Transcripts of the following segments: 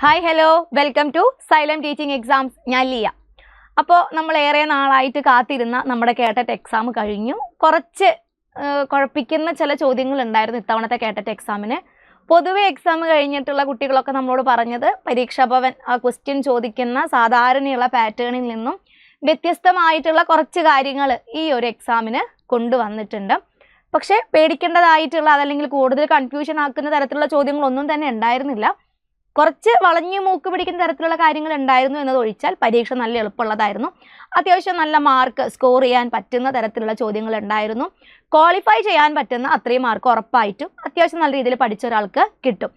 Hi hello welcome to Xylem teaching exams. ഞാൻ ലിയ. അപ്പോൾ നമ്മൾ ഏറെ നാളായിട്ട് കാത്തിരുന്ന നമ്മുടെ കേട്ടറ്റ് എക്സാം കഴിഞ്ഞു. കുറച്ച് കുഴപ്പിക്കുന്ന ചില ചോദ്യങ്ങൾ ഉണ്ടായിരുന്നു ഇത്തവണത്തെ കേട്ടറ്റ് എക്സാമിന്. പൊതുവെ എക്സാം കഴിഞ്ഞിട്ടുള്ള കുട്ടികളൊക്കെ നമ്മളോട് പറഞ്ഞത് പരീക്ഷാ ഭവൻ ആ ക്വസ്റ്റ്യൻ ചോദിക്കുന്ന സാധാരണയുള്ള പാറ്റേണിൽ നിന്നും വ്യത്യസ്തമായിട്ടുള്ള കുറച്ച് കാര്യങ്ങൾ ഈ ഒരു എക്സാമിന് കൊണ്ടുവന്നിട്ടുണ്ട്. പക്ഷേ പേടിക്കേണ്ടതായിട്ടുള്ള അതല്ലെങ്കിൽ കൂടുതൽ കൺഫ്യൂഷൻ ആക്കുന്ന തരത്തിലുള്ള ചോദ്യങ്ങളൊന്നും തന്നെ ഉണ്ടായിരുന്നില്ല. കുറച്ച് വളഞ്ഞു മൂക്ക് പിടിക്കുന്ന തരത്തിലുള്ള കാര്യങ്ങൾ ഉണ്ടായിരുന്നു എന്നതൊഴിച്ചാൽ പരീക്ഷ നല്ല എളുപ്പമുള്ളതായിരുന്നു. അത്യാവശ്യം നല്ല മാർക്ക് സ്കോർ ചെയ്യാൻ പറ്റുന്ന തരത്തിലുള്ള ചോദ്യങ്ങൾ ഉണ്ടായിരുന്നു. ക്വാളിഫൈ ചെയ്യാൻ പറ്റുന്ന അത്രയും മാർക്ക് ഉറപ്പായിട്ടും അത്യാവശ്യം നല്ല രീതിയിൽ പഠിച്ച ഒരാൾക്ക് കിട്ടും.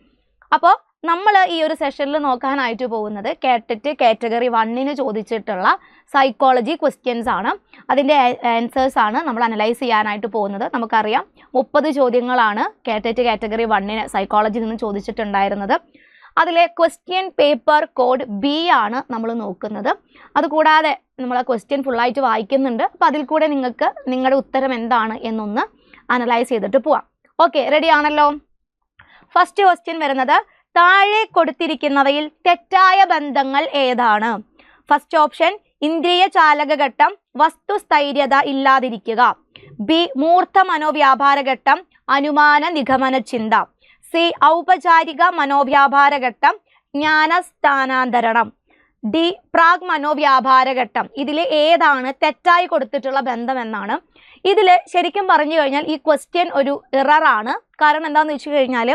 അപ്പോൾ നമ്മൾ ഈ ഒരു സെഷനിൽ നോക്കാനായിട്ട് പോകുന്നത് കേട്ടറ്റ് കാറ്റഗറി 1 ചോദിച്ചിട്ടുള്ള സൈക്കോളജി ക്വസ്റ്റ്യൻസ് ആണ്. അതിൻ്റെ ആൻസേഴ്സ് ആണ് നമ്മൾ അനലൈസ് ചെയ്യാനായിട്ട് പോകുന്നത്. നമുക്കറിയാം 30 ചോദ്യങ്ങളാണ് കേട്ടറ്റ് കാറ്റഗറി 1 സൈക്കോളജിയിൽ നിന്ന് ചോദിച്ചിട്ടുണ്ടായിരുന്നത്. അതിലെ ക്വസ്റ്റ്യൻ പേപ്പർ കോഡ് B ആണ് നമ്മൾ നോക്കുന്നത്. അതുകൂടാതെ നമ്മൾ ആ ക്വസ്റ്റ്യൻ ഫുള്ളായിട്ട് വായിക്കുന്നുണ്ട്. അപ്പോൾ അതിൽ കൂടെ നിങ്ങൾക്ക് നിങ്ങളുടെ ഉത്തരം എന്താണ് എന്നൊന്ന് അനലൈസ് ചെയ്തിട്ട് പോവാം. ഓക്കെ, റെഡി ആണല്ലോ? ഫസ്റ്റ് ക്വസ്റ്റ്യൻ വരുന്നത്, താഴെ കൊടുത്തിരിക്കുന്നവയിൽ തെറ്റായ ബന്ധങ്ങൾ ഏതാണ്? ഫസ്റ്റ് ഓപ്ഷൻ ഇന്ദ്രിയ ചാലകഘട്ടം വസ്തുസ്ഥൈര്യത ഇല്ലാതിരിക്കുക. B മൂർത്ത മനോവ്യാപാരഘട്ടം അനുമാന നിഗമന ചിന്ത. C ഔപചാരിക മനോവ്യാപാരഘട്ടം ജ്ഞാനസ്ഥാനാന്തരണം. D Prague മനോവ്യാപാരഘട്ടം. ഇതിൽ ഏതാണ് തെറ്റായി കൊടുത്തിട്ടുള്ള ബന്ധം എന്നാണ്. ഇതിൽ ശരിക്കും പറഞ്ഞു കഴിഞ്ഞാൽ ഈ ക്വസ്റ്റ്യൻ ഒരു എററാണ്. കാരണം എന്താണെന്ന് വെച്ച് കഴിഞ്ഞാൽ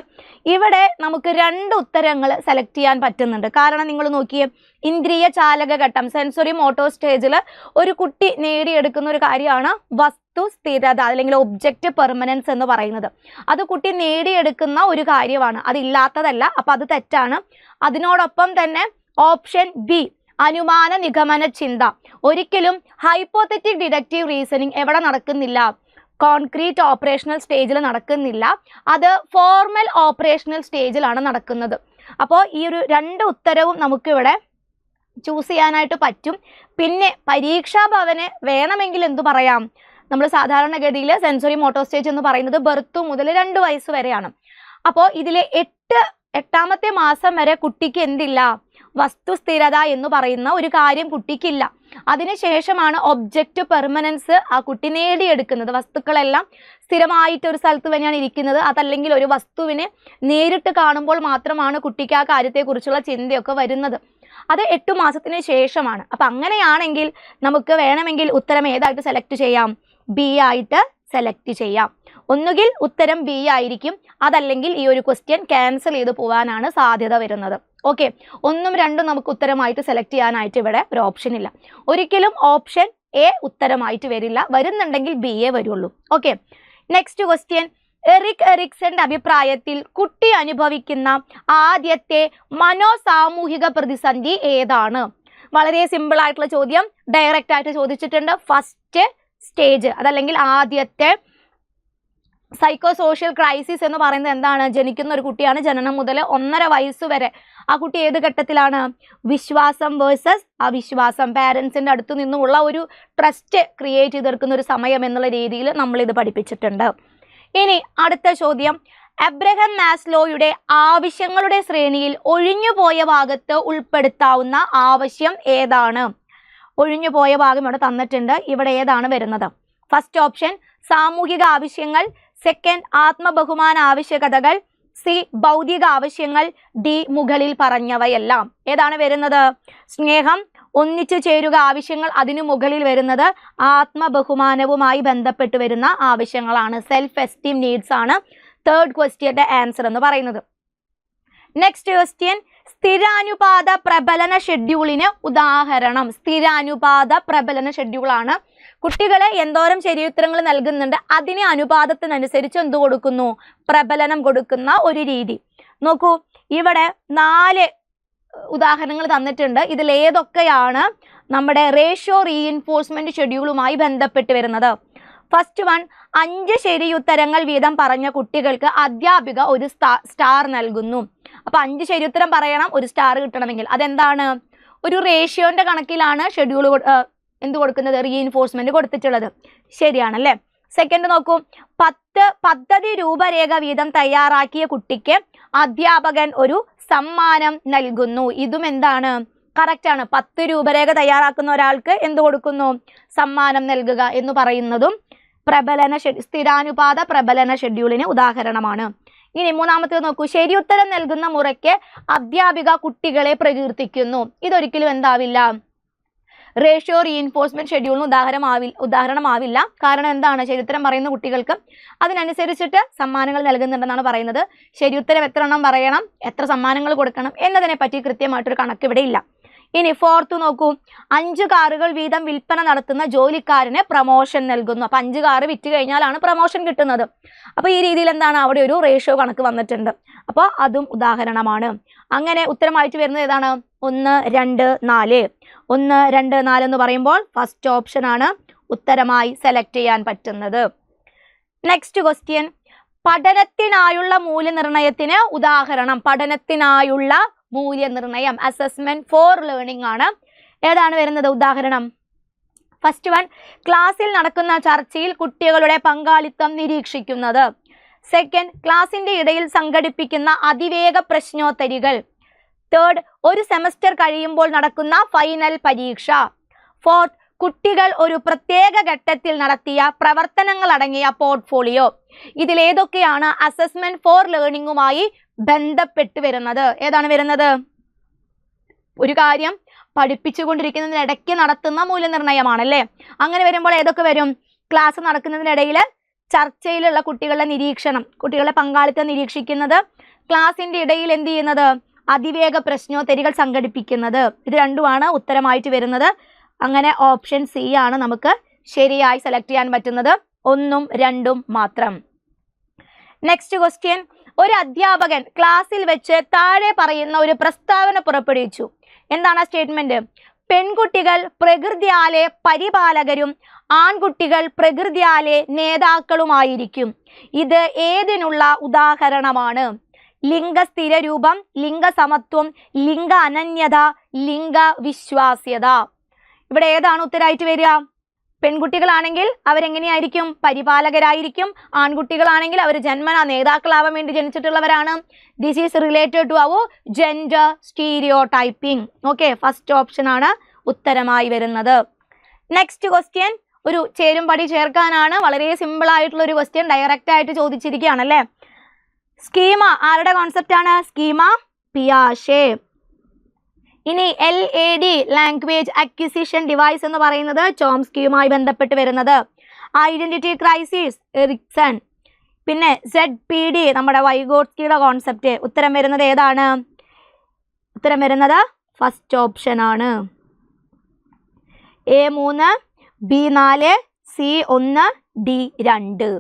ഇവിടെ നമുക്ക് 2 ഉത്തരങ്ങൾ സെലക്ട് ചെയ്യാൻ പറ്റുന്നുണ്ട്. കാരണം നിങ്ങൾ നോക്കിയേ, ഇന്ദ്രിയ ചാലകഘട്ടം സെൻസറി മോട്ടോ സ്റ്റേജിൽ ഒരു കുട്ടി നേടിയെടുക്കുന്ന ഒരു കാര്യമാണ് വസ്തു സ്ഥിരത അല്ലെങ്കിൽ ഒബ്ജക്റ്റ് പെർമനൻസ് എന്ന് പറയുന്നത്. അത് കുട്ടി നേടിയെടുക്കുന്ന ഒരു കാര്യമാണ്, അതില്ലാത്തതല്ല. അപ്പം അത് തെറ്റാണ്. അതിനോടൊപ്പം തന്നെ ഓപ്ഷൻ B അനുമാന നിഗമന ചിന്ത. ഒരിക്കലും ഹൈപ്പോത്തറ്റിക് ഡിഡക്റ്റീവ് റീസണിങ് എവിടെ നടക്കുന്നില്ല? കോൺക്രീറ്റ് ഓപ്പറേഷണൽ സ്റ്റേജിൽ നടക്കുന്നില്ല. അത് ഫോർമൽ ഓപ്പറേഷണൽ സ്റ്റേജിലാണ് നടക്കുന്നത്. അപ്പോൾ ഈ ഒരു 2 ഉത്തരവും നമുക്കിവിടെ ചൂസ് ചെയ്യാനായിട്ട് പറ്റും. പിന്നെ പരീക്ഷാ ഭവന് വേണമെങ്കിൽ എന്തു പറയാം? നമ്മൾ സാധാരണഗതിയിൽ സെൻസറി മോട്ടോ സ്റ്റേജ് എന്ന് പറയുന്നത് ബർത്ത് മുതൽ 2 വയസ്സ് വരെയാണ്. അപ്പോൾ ഇതിലെ 8ാമത്തെ മാസം വരെ കുട്ടിക്ക് എന്തില്ല? വസ്തുസ്ഥിരത എന്ന് പറയുന്ന ഒരു കാര്യം കുട്ടിക്കില്ല. അതിനുശേഷമാണ് ഒബ്ജക്റ്റ് പെർമനൻസ് ആ കുട്ടി നേടിയെടുക്കുന്നത്. വസ്തുക്കളെല്ലാം സ്ഥിരമായിട്ട് ഒരു സ്ഥലത്ത് തന്നെയാണ് ഇരിക്കുന്നത്. അതല്ലെങ്കിൽ ഒരു വസ്തുവിനെ നേരിട്ട് കാണുമ്പോൾ മാത്രമാണ് കുട്ടിക്ക് ആ കാര്യത്തെക്കുറിച്ചുള്ള ചിന്തയൊക്കെ വരുന്നത്. അത് 8 മാസത്തിന് ശേഷമാണ്. അപ്പം അങ്ങനെയാണെങ്കിൽ നമുക്ക് വേണമെങ്കിൽ ഉത്തരം ഏതായിട്ട് സെലക്ട് ചെയ്യാം? B ആയിട്ട് സെലക്ട് ചെയ്യാം. ഒന്നുകിൽ ഉത്തരം B ആയിരിക്കും, അതല്ലെങ്കിൽ ഈ ഒരു ക്വസ്റ്റ്യൻ ക്യാൻസൽ ചെയ്ത് പോകാനാണ് സാധ്യത വരുന്നത്. ഓക്കെ, 1ഉം 2ഉം നമുക്ക് ഉത്തരമായിട്ട് സെലക്ട് ചെയ്യാനായിട്ട് ഇവിടെ ഒരു ഓപ്ഷൻ ഇല്ല. ഒരിക്കലും ഓപ്ഷൻ A ഉത്തരമായിട്ട് വരില്ല. വരുന്നുണ്ടെങ്കിൽ B വരുള്ളൂ. ഓക്കെ, നെക്സ്റ്റ് ക്വസ്റ്റ്യൻ, എറിക് എറിക്സന്റെ അഭിപ്രായത്തിൽ കുട്ടി അനുഭവിക്കുന്ന ആദ്യത്തെ മനോസാമൂഹിക പ്രതിസന്ധി ഏതാണ്? വളരെ സിമ്പിൾ ആയിട്ടുള്ള ചോദ്യം, ഡയറക്റ്റ് ആയിട്ട് ചോദിച്ചിട്ടുണ്ട്. ഫസ്റ്റ് സ്റ്റേജ് അതല്ലെങ്കിൽ ആദ്യത്തെ സൈക്കോ സോഷ്യൽ ക്രൈസിസ് എന്ന് പറയുന്നത് എന്താണ്? ജനിക്കുന്ന ഒരു കുട്ടിയാണ്. ജനനം മുതൽ 1.5 വയസ്സ് വരെ ആ കുട്ടി ഏത് ഘട്ടത്തിലാണ്? വിശ്വാസം വേഴ്സസ് അവിശ്വാസം, പാരൻസിൻ്റെ അടുത്ത് നിന്നുമുള്ള ഒരു ട്രസ്റ്റ് ക്രിയേറ്റ് ചെയ്തെടുക്കുന്ന ഒരു സമയം എന്നുള്ള രീതിയിൽ നമ്മളിത് പഠിപ്പിച്ചിട്ടുണ്ട്. ഇനി അടുത്ത ചോദ്യം, അബ്രഹാം മാസ്ലോയുടെ ആവശ്യങ്ങളുടെ ശ്രേണിയിൽ ഒഴിഞ്ഞുപോയ ഭാഗത്ത് ഉൾപ്പെടുത്താവുന്ന ആവശ്യം ഏതാണ്? ഒഴിഞ്ഞുപോയ ഭാഗം ഇവിടെ തന്നിട്ടുണ്ട്. ഇവിടെ ഏതാണ് വരുന്നത്? ഫസ്റ്റ് ഓപ്ഷൻ സാമൂഹിക ആവശ്യങ്ങൾ. സെക്കൻഡ് ആത്മബഹുമാന ആവശ്യകതകൾ. C ഭൗതിക ആവശ്യങ്ങൾ. D മുകളിൽ പറഞ്ഞവയെല്ലാം. ഏതാണ് വരുന്നത്? സ്നേഹം, ഒന്നിച്ചു ചേരുക ആവശ്യങ്ങൾ. അതിനു മുകളിൽ വരുന്നത് ആത്മബഹുമാനവുമായി ബന്ധപ്പെട്ട് വരുന്ന ആവശ്യങ്ങളാണ്. സെൽഫ് എസ്റ്റീം നീഡ്സ് ആണ് തേർഡ് ക്വസ്റ്റ്യന്റെ ആൻസർ എന്ന് പറയുന്നത്. നെക്സ്റ്റ് ക്വസ്റ്റ്യൻ, സ്ഥിരാനുപാത പ്രബലന ഷെഡ്യൂളിന് ഉദാഹരണം. സ്ഥിരാനുപാത പ്രബലന ഷെഡ്യൂളാണ്. കുട്ടികളെ എന്തോരം ശരിയുത്തരങ്ങൾ നൽകുന്നുണ്ട് അതിന് അനുപാതത്തിനനുസരിച്ച് എന്ത് കൊടുക്കുന്നു? പ്രബലനം കൊടുക്കുന്ന ഒരു രീതി. നോക്കൂ, ഇവിടെ 4 ഉദാഹരണങ്ങൾ തന്നിട്ടുണ്ട്. ഇതിൽ ഏതൊക്കെയാണ് നമ്മുടെ റേഷ്യോ റീഇൻഫോഴ്സ്മെന്റ് ഷെഡ്യൂളുമായി ബന്ധപ്പെട്ട് വരുന്നത്? ഫസ്റ്റ് വൺ, 5 ശരിയുത്തരങ്ങൾ വീതം പറഞ്ഞ കുട്ടികൾക്ക് അധ്യാപിക ഒരു സ്റ്റാർ നൽകുന്നു. അപ്പോൾ 5 ശരിയുത്തരം പറയണം, ഒരു സ്റ്റാർ കിട്ടണമെങ്കിൽ. അതെന്താണ്? ഒരു റേഷ്യോന്റെ കണക്കിലാണ് ഷെഡ്യൂൾ എന്ത് കൊടുക്കുന്നത്? റീഇൻഫോഴ്സ്മെന്റ് കൊടുത്തിട്ടുള്ളത്. ശരിയാണല്ലേ? സെക്കൻഡ് നോക്കൂ, 10 പദ്ധതി രൂപരേഖ വീതം തയ്യാറാക്കിയ കുട്ടിക്ക് അധ്യാപകൻ ഒരു സമ്മാനം നൽകുന്നു. ഇതും എന്താണ്? കറക്റ്റ് ആണ്. 10 രൂപരേഖ തയ്യാറാക്കുന്ന ഒരാൾക്ക് എന്ത് കൊടുക്കുന്നു? സമ്മാനം നൽകുക എന്ന് പറയുന്നതും സ്ഥിരാനുപാത പ്രബലന ഷെഡ്യൂളിന് ഉദാഹരണമാണ്. ഇനി മൂന്നാമത്തേത് നോക്കൂ. ശരി ഉത്തരം നൽകുന്ന മുറയ്ക്ക് അധ്യാപിക കുട്ടികളെ പ്രകീർത്തിക്കുന്നു. ഇതൊരിക്കലും എന്താവില്ല? Ratio reinforcement ഷെഡ്യൂളിന് ഉദാഹരണമാവില്ല. കാരണം എന്താണ്? ശരിയുത്തരം പറയുന്ന കുട്ടികൾക്ക് അതിനനുസരിച്ചിട്ട് സമ്മാനങ്ങൾ നൽകുന്നുണ്ടെന്നാണ് പറയുന്നത്. ശരിയുത്തരം എത്ര എണ്ണം പറയണം, എത്ര സമ്മാനങ്ങൾ കൊടുക്കണം എന്നതിനെ പറ്റി കൃത്യമായിട്ടൊരു കണക്ക് ഇവിടെ ഇല്ല. ഇനി ഫോർത്ത് നോക്കൂ. 5 കാറുകൾ വീതം വിൽപ്പന നടത്തുന്ന ജോലിക്കാരന് പ്രൊമോഷൻ നൽകുന്നു. അപ്പൊ 5 കാറ് വിറ്റ് കഴിഞ്ഞാലാണ് പ്രൊമോഷൻ കിട്ടുന്നത്. അപ്പൊ ഈ രീതിയിൽ എന്താണ്? അവിടെ ഒരു റേഷ്യോ കണക്ക് വന്നിട്ടുണ്ട്. അപ്പോൾ അതും ഉദാഹരണമാണ്. അങ്ങനെ ഉത്തരമായിട്ട് വരുന്നത് ഏതാണ്? 1, 2, 4. 1, 2, 4 എന്ന് പറയുമ്പോൾ ഫസ്റ്റ് ഓപ്ഷൻ ആണ് ഉത്തരമായി സെലക്ട് ചെയ്യാൻ പറ്റുന്നത്. Next question. പഠനത്തിനായുള്ള മൂല്യനിർണ്ണയത്തിന് ഉദാഹരണം. പഠനത്തിനായുള്ള മൂല്യനിർണ്ണയം, അസസ്മെന്റ് ഫോർ ലേണിംഗ് ആണ്. ഏതാണ് വരുന്നത് ഉദാഹരണം? ഫസ്റ്റ് വൺ, ക്ലാസ്സിൽ നടക്കുന്ന ചർച്ചയിൽ കുട്ടികളുടെ പങ്കാളിത്തം നിരീക്ഷിക്കുന്നത്. സെക്കൻഡ്, ക്ലാസിന്റെ ഇടയിൽ സംഘടിപ്പിക്കുന്ന അതിവേഗ പ്രശ്നോത്തരികൾ. തേർഡ്, ഒരു സെമസ്റ്റർ കഴിയുമ്പോൾ നടക്കുന്ന ഫൈനൽ പരീക്ഷ. ഫോർത്ത്, കുട്ടികൾ ഒരു പ്രത്യേക ഘട്ടത്തിൽ നടത്തിയ പ്രവർത്തനങ്ങൾ അടങ്ങിയ പോർട്ട്ഫോളിയോ. ഇതിലേതൊക്കെയാണ് അസസ്മെന്റ് ഫോർ ലേണിംഗുമായി ബന്ധപ്പെട്ട് വരുന്നത്? ഏതാണ് വരുന്നത്? ഒരു കാര്യം പഠിപ്പിച്ചുകൊണ്ടിരിക്കുന്നതിനിടയ്ക്ക് നടത്തുന്ന മൂല്യനിർണ്ണയമാണല്ലേ. അങ്ങനെ വരുമ്പോൾ ഏതൊക്കെ വരും? ക്ലാസ് നടക്കുന്നതിനിടയിൽ ചർച്ചയിലുള്ള കുട്ടികളുടെ നിരീക്ഷണം, കുട്ടികളുടെ പങ്കാളിത്തം നിരീക്ഷിക്കുന്നത്, ക്ലാസിന്റെ ഇടയിൽ എന്ത് ചെയ്യുന്നത്? അതിവേഗ പ്രശ്നോത്തരികൾ സംഘടിപ്പിക്കുന്നത്. ഇത് രണ്ടുമാണ് ഉത്തരമായിട്ട് വരുന്നത്. അങ്ങനെ ഓപ്ഷൻ സി ആണ് നമുക്ക് ശരിയായി സെലക്ട് ചെയ്യാൻ പറ്റുന്നത്. 1ഉം 2ഉം മാത്രം. Next question. ഒരു അധ്യാപകൻ ക്ലാസ്സിൽ വെച്ച് താഴെ പറയുന്ന ഒരു പ്രസ്താവന പുറപ്പെടുവിച്ചു. എന്താണ് ആ സ്റ്റേറ്റ്മെന്റ്? പെൺകുട്ടികൾ പ്രകൃതിയാലെ പരിപാലകരും ആൺകുട്ടികൾ പ്രകൃതിയാലെ നേതാക്കളുമായിരിക്കും. ഇത് ഏതിനുള്ള ഉദാഹരണമാണ്? ലിംഗസ്ഥിര രൂപം, ലിംഗസമത്വം, ലിംഗ അനന്യത, ലിംഗ വിശ്വാസ്യത. ഇവിടെ ഏതാണ് ഉത്തരമായിട്ട് വരിക? പെൺകുട്ടികളാണെങ്കിൽ അവരെങ്ങനെയായിരിക്കും? പരിപാലകരായിരിക്കും. ആൺകുട്ടികളാണെങ്കിൽ അവർ ജന്മനാ നേതാക്കളാവാൻ വേണ്ടി ജനിച്ചിട്ടുള്ളവരാണ്. ദിസ് ഈസ് റിലേറ്റഡ് ടു അവർ gender stereotyping. Okay, first option ആണ് ഉത്തരമായി വരുന്നത്. നെക്സ്റ്റ് ക്വസ്റ്റ്യൻ ഒരു ചേരുംപടി ചേർക്കാനാണ്. വളരെ സിമ്പിൾ ആയിട്ടുള്ള ഒരു ക്വസ്റ്റ്യൻ ഡയറക്റ്റ് ആയിട്ട് ചോദിച്ചിരിക്കുകയാണല്ലേ. സ്കീമ ആരുടെ കോൺസെപ്റ്റ് ആണ്? സ്കീമ പിയാഷെ. ഇനി LAD ലാംഗ്വേജ് അക്വിസിഷൻ ഡിവൈസ് എന്ന് പറയുന്നത് ചോംസ്കിയുമായി ബന്ധപ്പെട്ട് വരുന്നത്. Identity crisis Erikson. പിന്നെ ZPD നമ്മുടെ വൈഗോട്സ്കിയുടെ കോൺസെപ്റ്റ്. ഉത്തരം വരുന്നത് ഏതാണ്? ഉത്തരം വരുന്നത് ഫസ്റ്റ് ഓപ്ഷൻ ആണ്. A3, B4, C1, D2.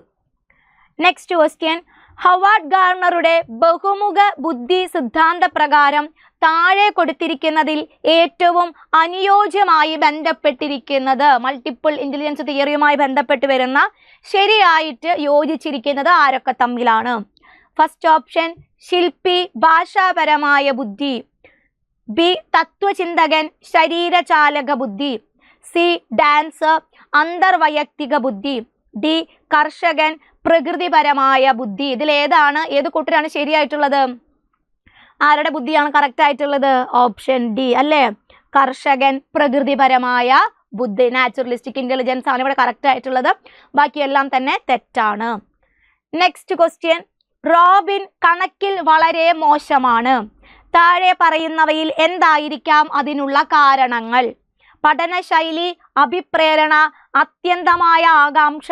Next question. Howard ഗാർണറുടെ ബഹുമുഖ ബുദ്ധി സിദ്ധാന്ത പ്രകാരം താഴെ കൊടുത്തിരിക്കുന്നതിൽ ഏറ്റവും അനുയോജ്യമായി ബന്ധപ്പെട്ടിരിക്കുന്നത്, മൾട്ടിപ്പിൾ ഇന്റലിജൻസ് തിയറിയുമായി ബന്ധപ്പെട്ട് വരുന്ന ശരിയായിട്ട് യോജിച്ചിരിക്കുന്നത് ആരൊക്കെ തമ്മിലാണ്? ഫസ്റ്റ് ഓപ്ഷൻ ശില്പി ഭാഷാപരമായ ബുദ്ധി, ബി തത്വചിന്തകൻ ശരീരചാലക ബുദ്ധി, സി ഡാൻസർ അന്തർവൈയക്തിക ബുദ്ധി, ഡി കർഷകൻ പ്രകൃതിപരമായ ബുദ്ധി. ഇതിൽ ഏത് കൂട്ടരാണ് ശരിയായിട്ടുള്ളത്? ആരുടെ ബുദ്ധിയാണ് കറക്റ്റ് ആയിട്ടുള്ളത്? ഓപ്ഷൻ ഡി അല്ലേ, കർഷകൻ പ്രകൃതിപരമായ ബുദ്ധി, നാച്ചുറലിസ്റ്റിക് ഇന്റലിജൻസ് ആണ് ഇവിടെ കറക്റ്റ് ആയിട്ടുള്ളത്. ബാക്കിയെല്ലാം തന്നെ തെറ്റാണ്. Next question. റോബിൻ കണക്കിൽ വളരെ മോശമാണ്. താഴെ പറയുന്നവയിൽ എന്തായിരിക്കാം അതിനുള്ള കാരണങ്ങൾ? പഠനശൈലി, അഭിപ്രേരണ, അത്യന്തമായ ആകാംക്ഷ,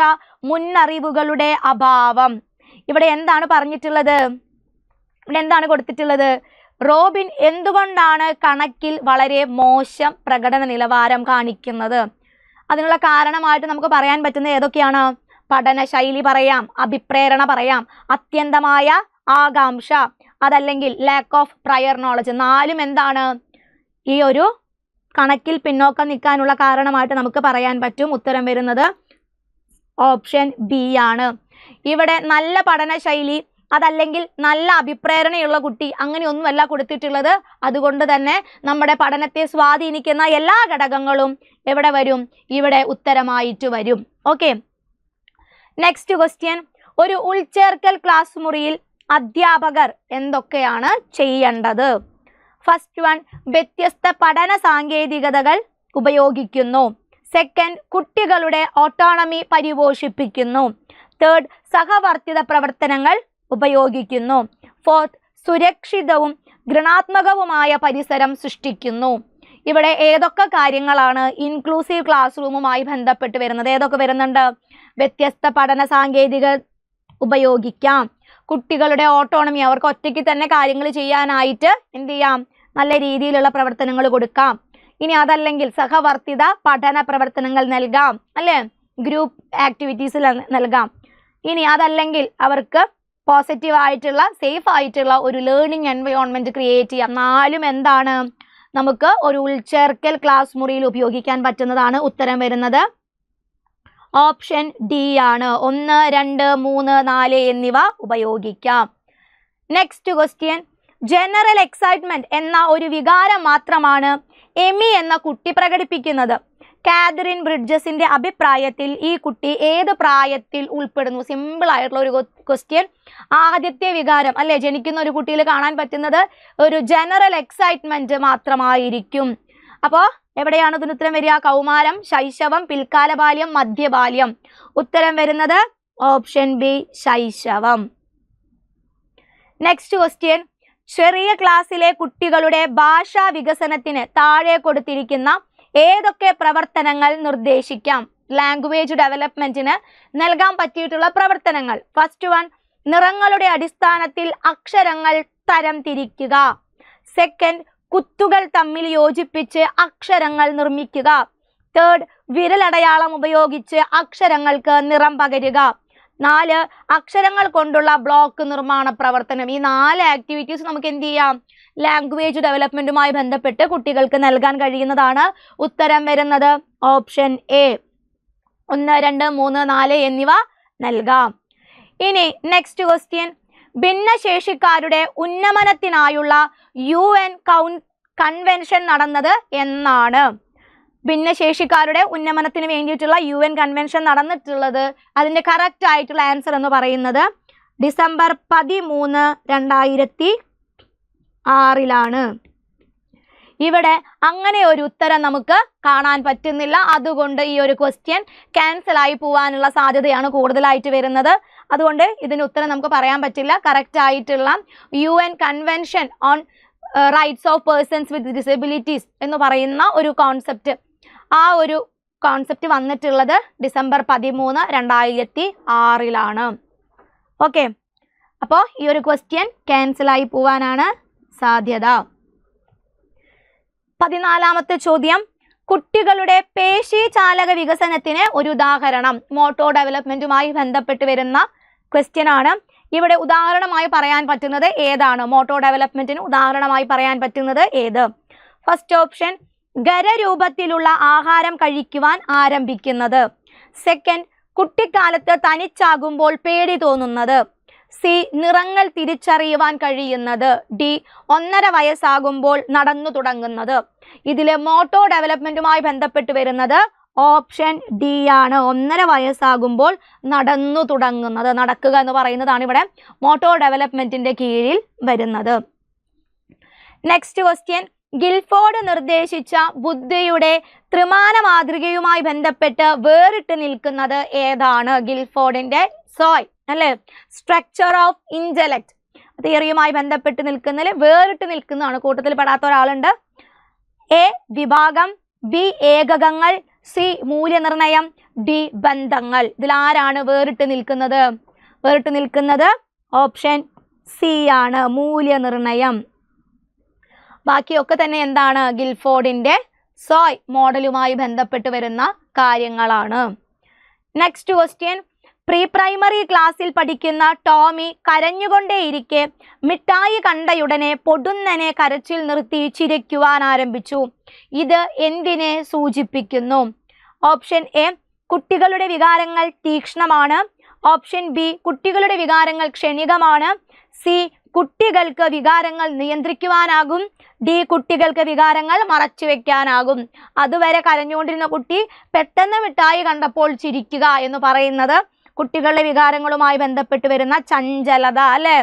മുന്നറിവുകളുടെ അഭാവം. ഇവിടെ എന്താണ് പറഞ്ഞിട്ടുള്ളത്? ഇവിടെ എന്താണ് കൊടുത്തിട്ടുള്ളത്? റോബിൻ എന്തുകൊണ്ടാണ് കണക്കിൽ വളരെ മോശം പ്രകടന നിലവാരം കാണിക്കുന്നത്? അതിനുള്ള കാരണമായിട്ട് നമുക്ക് പറയാൻ പറ്റുന്നത് ഏതൊക്കെയാണ്? പഠനശൈലി പറയാം, അഭിപ്രേരണ പറയാം, അത്യന്തമായ ആകാംക്ഷ, അതല്ലെങ്കിൽ ലാക്ക് ഓഫ് പ്രയർ നോളജ്. നാലും എന്താണ് ഈ ഒരു കണക്കിൽ പിന്നോക്കം നിൽക്കാനുള്ള കാരണമായിട്ട് നമുക്ക് പറയാൻ പറ്റും. ഉത്തരം വരുന്നത് ഓപ്ഷൻ ബി ആണ്. ഇവിടെ നല്ല പഠനശൈലി, അതല്ലെങ്കിൽ നല്ല അഭിപ്രേരണയുള്ള കുട്ടി, അങ്ങനെയൊന്നുമല്ല കൊടുത്തിട്ടുള്ളത്. അതുകൊണ്ട് തന്നെ നമ്മുടെ പഠനത്തെ സ്വാധീനിക്കുന്ന എല്ലാ ഘടകങ്ങളും എവിടെ വരും? ഇവിടെ ഉത്തരമായിട്ട് വരും. Okay, next question. ഒരു ഉൾച്ചേർക്കൽ ക്ലാസ് മുറിയിൽ അധ്യാപകർ എന്തൊക്കെയാണ് ചെയ്യേണ്ടത്? ഫസ്റ്റ് വൺ, വ്യത്യസ്ത പഠന സാങ്കേതികതകൾ ഉപയോഗിക്കുന്നു. സെക്കൻഡ്, കുട്ടികളുടെ ഓട്ടോണമി പരിപോഷിപ്പിക്കുന്നു. തേർഡ്, സഹവർത്തിത പ്രവർത്തനങ്ങൾ ഉപയോഗിക്കുന്നു. ഫോർത്ത്, സുരക്ഷിതവും ഗുണാത്മകവുമായ പരിസരം സൃഷ്ടിക്കുന്നു. ഇവിടെ ഏതൊക്കെ കാര്യങ്ങളാണ് ഇൻക്ലൂസീവ് ക്ലാസ് റൂമുമായി ബന്ധപ്പെട്ട് വരുന്നത്? ഏതൊക്കെ വരുന്നുണ്ട്? വ്യത്യസ്ത പഠന സാങ്കേതിക ഉപയോഗിക്കാം, കുട്ടികളുടെ ഓട്ടോണമി, അവർക്ക് ഒറ്റയ്ക്ക് തന്നെ കാര്യങ്ങൾ ചെയ്യാനായിട്ട് എന്ത് ചെയ്യാം, നല്ല രീതിയിലുള്ള പ്രവർത്തനങ്ങൾ കൊടുക്കാം. ഇനി അതല്ലെങ്കിൽ സഹവർത്തിത പഠന പ്രവർത്തനങ്ങൾ നൽകാം, അല്ലേ, ഗ്രൂപ്പ് ആക്ടിവിറ്റീസ് നൽകാം. ഇനി അതല്ലെങ്കിൽ അവർക്ക് പോസിറ്റീവ് ആയിട്ടുള്ള സേഫ് ആയിട്ടുള്ള ഒരു ലേണിംഗ് എൻവയോൺമെന്റ് ക്രിയേറ്റ് ചെയ്യാം. നാലും എന്താണ്, നമുക്ക് ഒരു ഉൾച്ചേർക്കൽ ക്ലാസ് മുറിയിൽ ഉപയോഗിക്കാൻ പറ്റുന്നതാണ്. ഉത്തരം വരുന്നത് ഓപ്ഷൻ ഡി ആണ്. 1, 2, 3, 4 എന്നിവ ഉപയോഗിക്കാം. നെക്സ്റ്റ് ക്വസ്റ്റ്യൻ, ജനറൽ എക്സൈറ്റ്മെന്റ് എന്ന ഒരു വികാരം മാത്രമാണ് എമി എന്ന കുട്ടി പ്രകടിപ്പിക്കുന്നത്. കാതറിൻ ബ്രിഡ്ജസിന്റെ അഭിപ്രായത്തിൽ ഈ കുട്ടി ഏത് പ്രായത്തിൽ ഉൾപ്പെടുന്നു? സിമ്പിൾ ആയിട്ടുള്ള ഒരു ക്വസ്റ്റ്യൻ. ആദ്യത്തെ വികാരം അല്ലെ, ജനിക്കുന്ന ഒരു കുട്ടിയിൽ കാണാൻ പറ്റുന്നത് ഒരു ജനറൽ എക്സൈറ്റ്മെന്റ് മാത്രമായിരിക്കും. അപ്പോൾ എവിടെയാണ് ഇതിന് ഉത്തരം വരിക? കൗമാരം, ശൈശവം, പിൽക്കാല ബാല്യം, മധ്യബാല്യം. ഉത്തരം വരുന്നത് ഓപ്ഷൻ ബി, ശൈശവം. നെക്സ്റ്റ് ക്വസ്റ്റ്യൻ, ചെറിയ ക്ലാസ്സിലെ കുട്ടികളുടെ ഭാഷാ വികസനത്തിന് താഴെ കൊടുത്തിരിക്കുന്ന ഏതൊക്കെ പ്രവർത്തനങ്ങൾ നിർദ്ദേശിക്കാം? ലാംഗ്വേജ് ഡെവലപ്മെന്റിന് നൽകാൻ പറ്റിയിട്ടുള്ള പ്രവർത്തനങ്ങൾ. ഫസ്റ്റ് വൺ, നിറങ്ങളുടെ അടിസ്ഥാനത്തിൽ അക്ഷരങ്ങൾ തരം തിരിക്കുക. സെക്കൻഡ്, കുത്തുകൾ തമ്മിൽ യോജിപ്പിച്ച് അക്ഷരങ്ങൾ നിർമ്മിക്കുക. തേർഡ്, വിരലടയാളം ഉപയോഗിച്ച് അക്ഷരങ്ങൾക്ക് നിറം പകരുക. 4, അക്ഷരങ്ങൾ കൊണ്ടുള്ള ബ്ലോക്ക് നിർമ്മാണ പ്രവർത്തനം. ഈ 4 ആക്ടിവിറ്റീസ് നമുക്ക് എന്ത് ചെയ്യാം? ലാംഗ്വേജ് ഡെവലപ്മെന്റുമായി ബന്ധപ്പെട്ട് കുട്ടികൾക്ക് നൽകാൻ കഴിയുന്നതാണ്. ഉത്തരം വരുന്നത് ഓപ്ഷൻ എ, 1, 2, 3, 4 എന്നിവ നൽകാം. ഇനി നെക്സ്റ്റ് ക്വസ്റ്റ്യൻ, ഭിന്നശേഷിക്കാരുടെ ഉന്നമനത്തിനായുള്ള UN കൺവെൻഷൻ നടന്നത് എന്നാണ്? ഭിന്നശേഷിക്കാരുടെ ഉന്നമനത്തിന് വേണ്ടിയിട്ടുള്ള UN കൺവെൻഷൻ നടന്നിട്ടുള്ളത്, അതിൻ്റെ കറക്റ്റ് ആയിട്ടുള്ള ആൻസർ എന്ന് പറയുന്നത് ഡിസംബർ 13, 2006 ഇവിടെ അങ്ങനെ ഒരു ഉത്തരം നമുക്ക് കാണാൻ പറ്റുന്നില്ല. അതുകൊണ്ട് ഈ ഒരു ക്വസ്റ്റ്യൻ ക്യാൻസൽ ആയി പോവാനുള്ള സാധ്യതയാണ് കൂടുതലായിട്ട് വരുന്നത്. അതുകൊണ്ട് ഇതിന് ഉത്തരം നമുക്ക് പറയാൻ പറ്റില്ല. കറക്റ്റ് ആയിട്ടുള്ള UN convention on rights of persons with disabilities എന്ന് പറയുന്ന ഒരു കോൺസെപ്റ്റ്, ആ ഒരു കോൺസെപ്റ്റ് വന്നിട്ടുള്ളത് ഡിസംബർ 13, 2006 ഓക്കെ. അപ്പോൾ ഈ ഒരു ക്വസ്റ്റ്യൻ ക്യാൻസൽ ആയി പോവാനാണ് സാധ്യത. 14ാമത്തെ ചോദ്യം, കുട്ടികളുടെ പേശി ചാലക വികസനത്തിന് ഒരു ഉദാഹരണം. മോട്ടോ ഡെവലപ്മെന്റുമായി ബന്ധപ്പെട്ട് വരുന്ന ക്വസ്റ്റ്യൻ ആണ്. ഇവിടെ ഉദാഹരണമായി പറയാൻ പറ്റുന്നത് ഏതാണ്? മോട്ടോ ഡെവലപ്മെന്റിന് ഉദാഹരണമായി പറയാൻ പറ്റുന്നത് ഏത്? ഫസ്റ്റ് ഓപ്ഷൻ, ഖരരൂപത്തിലുള്ള ആഹാരം കഴിക്കുവാൻ ആരംഭിക്കുന്നത്. സെക്കൻഡ്, കുട്ടിക്കാലത്ത് തനിച്ചാകുമ്പോൾ പേടി തോന്നുന്നത്. സി, നിറങ്ങൾ തിരിച്ചറിയുവാൻ കഴിയുന്നത്. ഡി, 1.5 വയസ്സാകുമ്പോൾ നടന്നു തുടങ്ങുന്നത്. ഇതിൽ മോട്ടോ ഡെവലപ്മെന്റുമായി ബന്ധപ്പെട്ട് വരുന്നത് ഓപ്ഷൻ ഡി ആണ്. 1.5 വയസ്സാകുമ്പോൾ നടന്നു തുടങ്ങുന്നത്, നടക്കുക എന്ന് പറയുന്നതാണ് ഇവിടെ മോട്ടോ ഡെവലപ്മെന്റിന്റെ കീഴിൽ വരുന്നത്. നെക്സ്റ്റ് ക്വസ്റ്റ്യൻ, ഗിൽഫോർഡ് നിർദ്ദേശിച്ച ബുദ്ധിയുടെ ത്രിമാന മാതൃകയുമായി ബന്ധപ്പെട്ട് വേറിട്ട് നിൽക്കുന്നത് ഏതാണ്? ഗിൽഫോർഡിന്റെ സോയ് അല്ലേ, സ്ട്രക്ചർ ഓഫ് ഇന്റലക്ട് തിയറിയുമായി ബന്ധപ്പെട്ട് നിൽക്കുന്നതിൽ വേറിട്ട് നിൽക്കുന്നതാണ്. കൂട്ടത്തിൽ പെടാത്ത ഒരാളുണ്ട്. എ, വിഭാഗം. ബി, ഏകകങ്ങൾ. സി, മൂല്യനിർണയം. ഡി, ബന്ധങ്ങൾ. ഇതിൽ ആരാണ് വേറിട്ട് നിൽക്കുന്നത്? വേറിട്ട് നിൽക്കുന്നത് ഓപ്ഷൻ സി ആണ്, മൂല്യനിർണയം. ബാക്കിയൊക്കെ തന്നെ എന്താണ്? ഗിൽഫോർഡിന്റെ സോയ് മോഡലുമായി ബന്ധപ്പെട്ട് വരുന്ന കാര്യങ്ങളാണ്. നെക്സ്റ്റ് ക്വസ്റ്റ്യൻ, പ്രീ പ്രൈമറി ക്ലാസ്സിൽ പഠിക്കുന്ന ടോമി കരഞ്ഞുകൊണ്ടേയിരിക്കെ മിഠായി കണ്ടയുടനെ പൊടുന്നനെ കരച്ചിൽ നിർത്തി ചിരിക്കുവാൻ ആരംഭിച്ചു. ഇത് എന്തിനെ സൂചിപ്പിക്കുന്നു? ഓപ്ഷൻ എ, കുട്ടികളുടെ വികാരങ്ങൾ തീക്ഷ്ണമാണ്. ഓപ്ഷൻ ബി, കുട്ടികളുടെ വികാരങ്ങൾ ക്ഷണികമാണ്. സി, കുട്ടികൾക്ക് വികാരങ്ങൾ നിയന്ത്രിക്കുവാനാകും. ഡി, കുട്ടികൾക്ക് വികാരങ്ങൾ മറച്ചു വെക്കാനാകും. അതുവരെ കരഞ്ഞുകൊണ്ടിരുന്ന കുട്ടി പെട്ടെന്ന് മിഠായി കണ്ടപ്പോൾ ചിരിക്കുക എന്ന് പറയുന്നത് കുട്ടികളുടെ വികാരങ്ങളുമായി ബന്ധപ്പെട്ട് വരുന്ന ചഞ്ചലത അല്ലെ,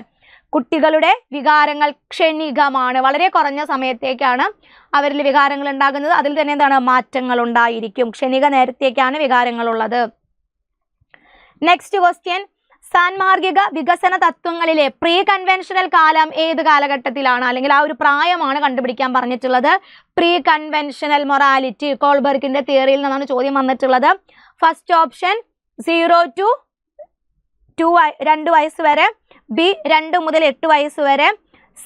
കുട്ടികളുടെ വികാരങ്ങൾ ക്ഷണികമാണ്. വളരെ കുറഞ്ഞ സമയത്തേക്കാണ് അവരിൽ വികാരങ്ങൾ ഉണ്ടാകുന്നത്. അതിൽ തന്നെ എന്താണ് മാറ്റങ്ങൾ ഉണ്ടായിരിക്കും. ക്ഷണിക നേരത്തേക്കാണ് വികാരങ്ങളുള്ളത്. നെക്സ്റ്റ് ക്വസ്റ്റ്യൻ, സാൻമാർഗിക വികസന തത്വങ്ങളിലെ പ്രീ കൺവെൻഷണൽ കാലം ഏത് കാലഘട്ടത്തിലാണ്, അല്ലെങ്കിൽ ആ ഒരു പ്രായമാണ് കണ്ടുപിടിക്കാൻ പറഞ്ഞിട്ടുള്ളത്. പ്രീ കൺവെൻഷണൽ മൊറാലിറ്റി കോൾബർഗിന്റെ തിയറിയിൽ നിന്നാണ് ചോദ്യം വന്നിട്ടുള്ളത്. ഫസ്റ്റ് ഓപ്ഷൻ 0 to 2 വയസ്സ് വരെ, ബി 2 മുതൽ 8 വയസ്സ് വരെ,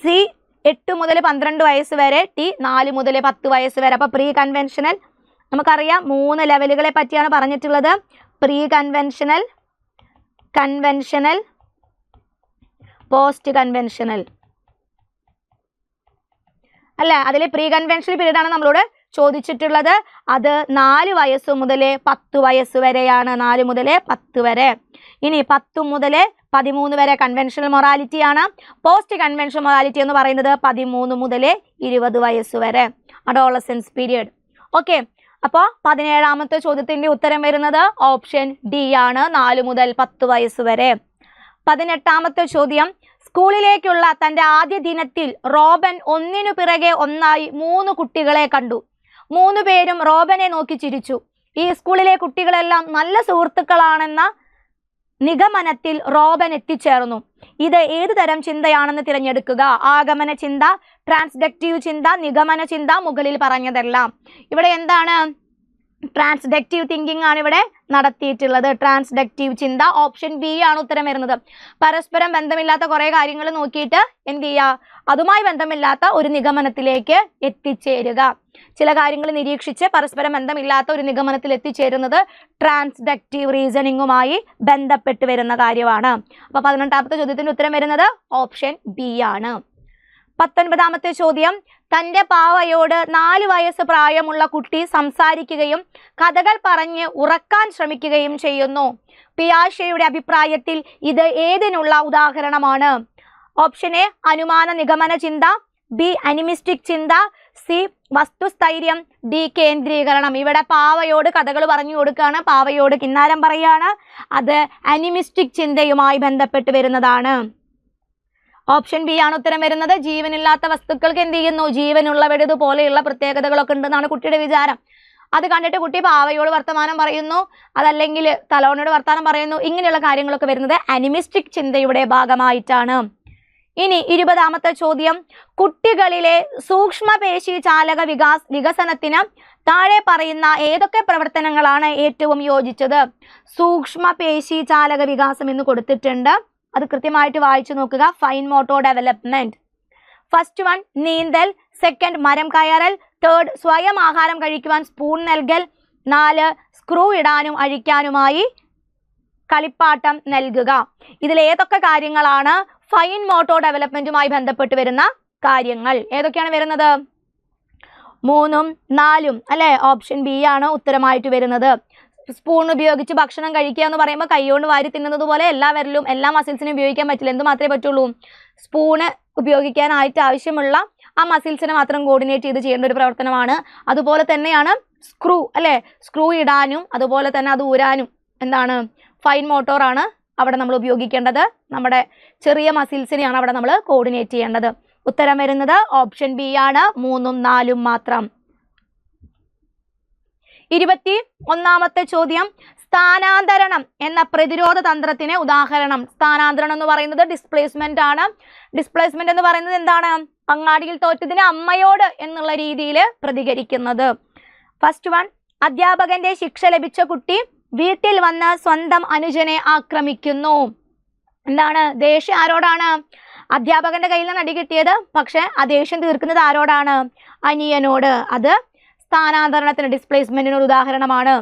സി 8 മുതൽ 12 വയസ്സ് വരെ, ടി 4 മുതൽ 10 വയസ്സ് വരെ. അപ്പോൾ പ്രീ കൺവെൻഷണൽ നമുക്കറിയാം 3 ലെവലുകളെ പറ്റിയാണ് പറഞ്ഞിട്ടുള്ളത്. Pre conventional, conventional, post conventional അല്ല. അതിൽ പ്രീ കൺവെൻഷണൽ പീരീഡ് ആണ് നമ്മളോട് ചോദിച്ചിട്ടുള്ളത്. അത് 4 വയസ്സ് മുതൽ 10 വയസ്സ് വരെയാണ്. 4 മുതൽ 10 വരെ. ഇനി 10 മുതൽ 13 വരെ കൺവെൻഷണൽ മൊറാലിറ്റി ആണ്. പോസ്റ്റ് കൺവെൻഷണൽ മൊറാലിറ്റി എന്ന് പറയുന്നത് 13 മുതൽ 20 വയസ്സ് വരെ, അഡോളസൻസ് പീരിയഡ്. ഓക്കെ, അപ്പോൾ 17ാമത്തെ ചോദ്യത്തിന്റെ ഉത്തരം വരുന്നത് ഓപ്ഷൻ ഡി ആണ്, 4 മുതൽ 10 വയസ്സ് വരെ. 18ാമത്തെ ചോദ്യം, സ്കൂളിലേക്കുള്ള തന്റെ ആദ്യ ദിനത്തിൽ റോബൻ ഒന്നിനു പിറകെ ഒന്നായി 3 കുട്ടികളെ കണ്ടു. 3 പേരും റോബനെ നോക്കി ചിരിച്ചു. ഈ സ്കൂളിലെ കുട്ടികളെല്ലാം നല്ല സുഹൃത്തുക്കളാണെന്ന നിഗമനത്തിൽ റോബൻ എത്തിച്ചേർന്നു. ഇത് ഏത് തരം ചിന്തയാണെന്ന് തിരഞ്ഞെടുക്കുക. ആഗമന ചിന്ത, ട്രാൻസ്ഡക്റ്റീവ് ചിന്ത, നിഗമന ചിന്ത, മുകളിൽ പറഞ്ഞതെല്ലാം. ഇവിടെ എന്താണ് ട്രാൻസ്ഡക്റ്റീവ് തിങ്കിങ് ആണ് ഇവിടെ നടത്തിയിട്ടുള്ളത്. ട്രാൻസ്ഡക്റ്റീവ് ചിന്ത, ഓപ്ഷൻ ബി ആണ് ഉത്തരം വരുന്നത്. പരസ്പരം ബന്ധമില്ലാത്ത കുറേ കാര്യങ്ങൾ നോക്കിയിട്ട് എന്ത് ചെയ്യുക, അതുമായി ബന്ധമില്ലാത്ത ഒരു നിഗമനത്തിലേക്ക് എത്തിച്ചേരുക. ചില കാര്യങ്ങൾ നിരീക്ഷിച്ച് പരസ്പരം ബന്ധമില്ലാത്ത ഒരു നിഗമനത്തിൽ എത്തിച്ചേരുന്നത് ട്രാൻസ്ഡക്റ്റീവ് റീസണിങ്ങുമായി ബന്ധപ്പെട്ട് വരുന്ന കാര്യമാണ്. അപ്പോൾ 18ാമത്തെ ചോദ്യത്തിന് ഉത്തരം വരുന്നത് ഓപ്ഷൻ ബി ആണ്. 19ാമത്തെ ചോദ്യം, തൻ്റെ പാവയോട് 4 വയസ്സ് പ്രായമുള്ള കുട്ടി സംസാരിക്കുകയും കഥകൾ പറഞ്ഞ് ഉറക്കാൻ ശ്രമിക്കുകയും ചെയ്യുന്നു. പിയാഷെയുടെ അഭിപ്രായത്തിൽ ഇത് ഏതിനുള്ള ഉദാഹരണമാണ്? ഓപ്ഷൻ എ അനുമാന നിഗമന ചിന്ത, ബി അനിമിസ്റ്റിക് ചിന്ത, സി വസ്തുസ്ഥൈര്യം, ഡി കേന്ദ്രീകരണം. ഇവിടെ പാവയോട് കഥകൾ പറഞ്ഞു കൊടുക്കുകയാണ്, പാവയോട് കിന്നാരം പറയുകയാണ്. അത് അനിമിസ്റ്റിക് ചിന്തയുമായി ബന്ധപ്പെട്ട് വരുന്നതാണ്. ഓപ്ഷൻ ബി ആണ് ഉത്തരം വരുന്നത്. ജീവനില്ലാത്ത വസ്തുക്കൾക്ക് എന്ത് ചെയ്യുന്നു, ജീവനുള്ളവരത് പോലെയുള്ള പ്രത്യേകതകളൊക്കെ ഉണ്ടെന്നാണ് കുട്ടിയുടെ വിചാരം. അത് കണ്ടിട്ട് കുട്ടി പാവയോട് വർത്തമാനം പറയുന്നു, അതല്ലെങ്കിൽ തലോണയോട് വർത്തമാനം പറയുന്നു. ഇങ്ങനെയുള്ള കാര്യങ്ങളൊക്കെ വരുന്നത് അനിമിസ്റ്റിക് ചിന്തയുടെ ഭാഗമായിട്ടാണ്. ഇനി 20ാമത്തെ ചോദ്യം, കുട്ടികളിലെ സൂക്ഷ്മപേശി ചാലക വികസനത്തിന് താഴെ പറയുന്ന ഏതൊക്കെ പ്രവർത്തനങ്ങളാണ് ഏറ്റവും യോജിച്ചത്? സൂക്ഷ്മപേശി ചാലക വികാസം എന്ന് കൊടുത്തിട്ടുണ്ട്, അത് കൃത്യമായിട്ട് വായിച്ചു നോക്കുക. Fine motor development. First one നീന്തൽ, സെക്കൻഡ് മരം കയറൽ, തേർഡ് സ്വയം ആഹാരം കഴിക്കുവാൻ സ്പൂൺ നൽകൽ, 4 സ്ക്രൂ ഇടാനും അഴിക്കാനുമായി കളിപ്പാട്ടം നൽകുക. ഇതിൽ ഏതൊക്കെ കാര്യങ്ങളാണ് ഫൈൻ മോട്ടോർ ഡെവലപ്മെന്റുമായി ബന്ധപ്പെട്ട് വരുന്ന കാര്യങ്ങൾ? ഏതൊക്കെയാണ് വരുന്നത്? 3ഉം 4ഉം അല്ലേ? ഓപ്ഷൻ ബി ആണ് ഉത്തരമായിട്ട് വരുന്നത്. സ്പൂൺ ഉപയോഗിച്ച് ഭക്ഷണം കഴിക്കുക എന്ന് പറയുമ്പോൾ കൈകൊണ്ട് വാരി തിന്നുന്നത് പോലെ എല്ലാ വിരലും എല്ലാ മസിൽസിനും ഉപയോഗിക്കാൻ പറ്റില്ല. എന്ത് മാത്രമേ പറ്റുള്ളൂ? സ്പൂണ് ഉപയോഗിക്കാനായിട്ട് ആവശ്യമുള്ള ആ മസിൽസിനെ മാത്രം കോർഡിനേറ്റ് ചെയ്ത് ചെയ്യേണ്ട ഒരു പ്രവർത്തനമാണ്. അതുപോലെ തന്നെയാണ് സ്ക്രൂ അല്ലേ? സ്ക്രൂ ഇടാനും അതുപോലെ തന്നെ അത് ഊരാനും എന്താണ് ഫൈൻ മോട്ടോറാണ് അവിടെ നമ്മൾ ഉപയോഗിക്കേണ്ടത്. നമ്മുടെ ചെറിയ മസിൽസിനെയാണ് അവിടെ നമ്മൾ കോർഡിനേറ്റ് ചെയ്യേണ്ടത്. ഉത്തരം വരുന്നത് ഓപ്ഷൻ ബി ആണ്, 3ഉം 4ഉം മാത്രം. 21ാമത്തെ ചോദ്യം, സ്ഥാനാന്തരണം എന്ന പ്രതിരോധ തന്ത്രത്തിന് ഉദാഹരണം. സ്ഥാനാന്തരണം എന്ന് പറയുന്നത് ഡിസ്പ്ലേസ്മെന്റ് ആണ്. ഡിസ്പ്ലേസ്മെന്റ് എന്ന് പറയുന്നത് എന്താണ്? അങ്ങാടിയിൽ തോറ്റതിന് അമ്മയോട് എന്നുള്ള രീതിയിൽ പ്രതികരിക്കുന്നത്. ഫസ്റ്റ് വൺ, അധ്യാപകന്റെ ശിക്ഷ ലഭിച്ച കുട്ടി വീട്ടിൽ വന്ന് സ്വന്തം അനുജനെ ആക്രമിക്കുന്നു. എന്താണ്? ദേഷ്യം ആരോടാണ്? അധ്യാപകന്റെ കയ്യിൽ നിന്ന് അടി കിട്ടിയത്, പക്ഷെ ആ ദേഷ്യം തീർക്കുന്നത് ആരോടാണ്? അനിയനോട്. അത് സ്ഥാനാന്തരണത്തിന് ഡിസ്പ്ലേസ്മെന്റിന് ഒരു ഉദാഹരണമാണ്.